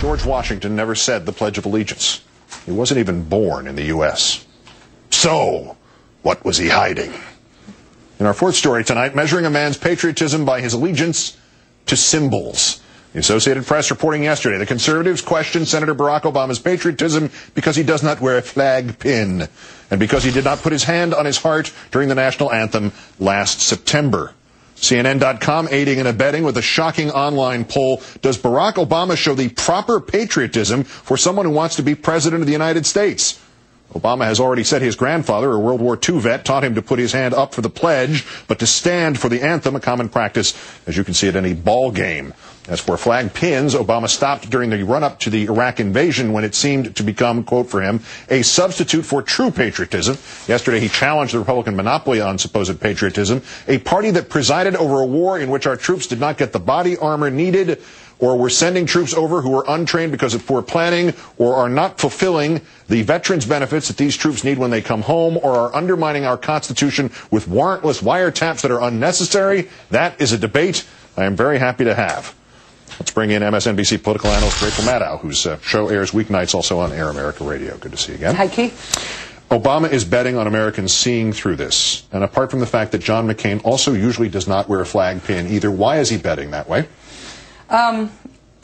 George Washington never said the Pledge of Allegiance. He wasn't even born in the U.S. So, what was he hiding? In our fourth story tonight, measuring a man's patriotism by his allegiance to symbols. The Associated Press reporting yesterday, the conservatives questioned Senator Barack Obama's patriotism because he does not wear a flag pin and because he did not put his hand on his heart during the national anthem last September. CNN.com aiding and abetting with a shocking online poll. Does Barack Obama show the proper patriotism for someone who wants to be president of the United States? Obama has already said his grandfather, a World War II vet, taught him to put his hand up for the pledge, but to stand for the anthem, a common practice, as you can see at any ball game. As for flag pins, Obama stopped during the run-up to the Iraq invasion when it seemed to become, quote for him, a substitute for true patriotism. Yesterday he challenged the Republican monopoly on supposed patriotism, a party that presided over a war in which our troops did not get the body armor needed, or were sending troops over who were untrained because of poor planning, or are not fulfilling the veterans' benefits that these troops need when they come home, or are undermining our Constitution with warrantless wiretaps that are unnecessary. That is a debate I am very happy to have. Let's bring in MSNBC political analyst Rachel Maddow, whose show airs weeknights also on Air America Radio. Good to see you again. Hi, Keith. Obama is betting on Americans seeing through this. And apart from the fact that John McCain also usually does not wear a flag pin either, why is he betting that way?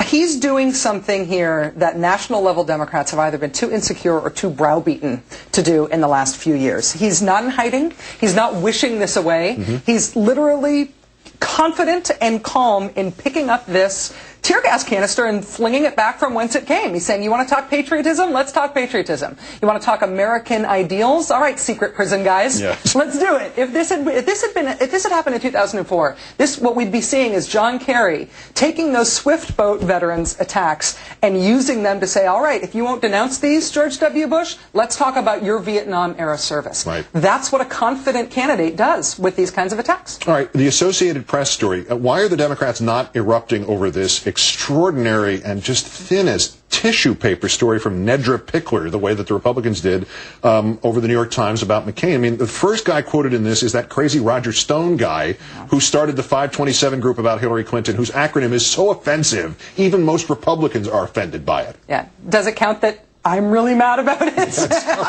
He's doing something here that national-level Democrats have either been too insecure or too browbeaten to do in the last few years. He's not in hiding. He's not wishing this away. He's literally confident and calm in picking up this tear gas canister and flinging it back from whence it came. He's saying, you want to talk patriotism? Let's talk patriotism. You want to talk American ideals? All right, secret prison guys. Yes. Let's do it. If this had happened in 2004, what we'd be seeing is John Kerry taking those Swift boat veterans attacks and using them to say, all right, if you won't denounce these, George W. Bush, let's talk about your Vietnam era service. Right. That's what a confident candidate does with these kinds of attacks. All right, the Associated Press story. Why are the Democrats not erupting over this extraordinary and just thin as tissue paper story from Nedra Pickler, the way that the Republicans did over the New York Times about McCain? I mean, the first guy quoted in this is that crazy Roger Stone guy who started the 527 group about Hillary Clinton, whose acronym is so offensive, even most Republicans are offended by it. Yeah. Does it count that I'm really mad about it?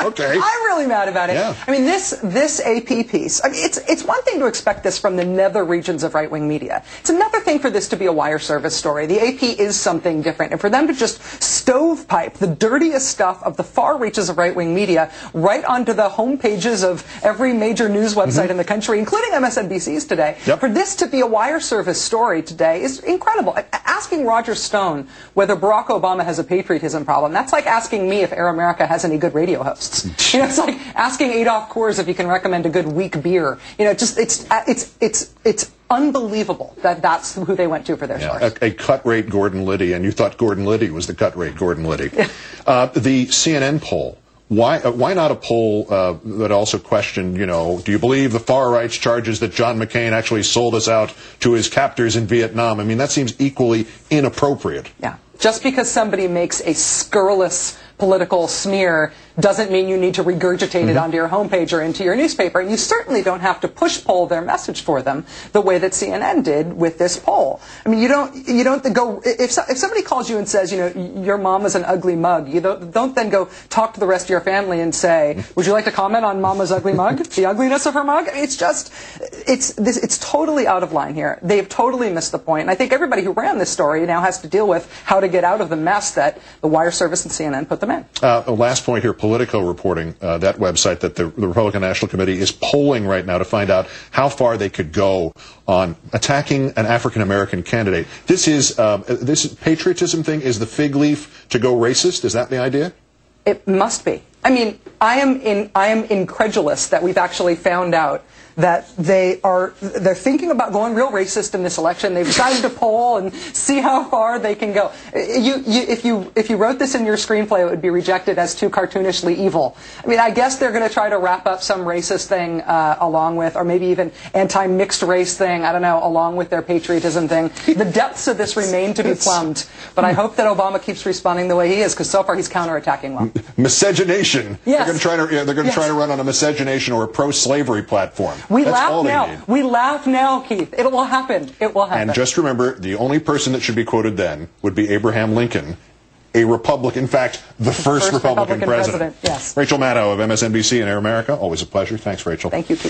Okay. I'm really mad about it. Yeah. I mean, this AP piece, I mean, it's one thing to expect this from the nether regions of right-wing media. It's another thing for this to be a wire service story. The AP is something different. And for them to just stovepipe the dirtiest stuff of the far reaches of right-wing media right onto the home pages of every major news website in the country, including MSNBC's today, for this to be a wire service story today is incredible. Asking Roger Stone whether Barack Obama has a patriotism problem, that's like asking me if Air America has any good radio hosts. You know, it's like asking Adolf Coors if you can recommend a good weak beer. You know, just it's unbelievable that that's who they went to for their source. A cut-rate Gordon Liddy, and you thought Gordon Liddy was the cut-rate Gordon Liddy. The CNN poll. Why not a poll that also questioned, you know, do you believe the far right's charges that John McCain actually sold us out to his captors in Vietnam? I mean, that seems equally inappropriate. Yeah. Just because somebody makes a scurrilous political smear doesn't mean you need to regurgitate it onto your homepage or into your newspaper. And you certainly don't have to push poll their message for them the way that CNN did with this poll. I mean, you don't go, if somebody calls you and says, you know, your mom is an ugly mug, you don't then go talk to the rest of your family and say, would you like to comment on mama's ugly mug? The ugliness of her mug? It's just, it's totally out of line here. They've totally missed the point. And I think everybody who ran this story now has to deal with how to get out of the mess that the wire service and CNN put them in. Last point here, Politico reporting, that website that the Republican National Committee is polling right now to find out how far they could go on attacking an African-American candidate. This patriotism thing is the fig leaf to go racist? Is that the idea? It must be. I mean, I am incredulous that we've actually found out that they're thinking about going real racist in this election. They've decided to poll and see how far they can go. If you wrote this in your screenplay, it would be rejected as too cartoonishly evil. I mean, I guess they're going to try to wrap up some racist thing along with, or maybe even anti-mixed race thing, I don't know, along with their patriotism thing. The depths of this remain to be plumbed, but I hope that Obama keeps responding the way he is, because so far he's counterattacking well. Miscegenation. Yes. They're going to try to run on a miscegenation or a pro-slavery platform. We That's laugh all they now. need. We laugh now, Keith. It will happen. It will happen. And just remember, the only person that should be quoted then would be Abraham Lincoln. a Republican, in fact, the first Republican president. Yes. Rachel Maddow of MSNBC and Air America, always a pleasure. Thanks, Rachel. Thank you, Pete.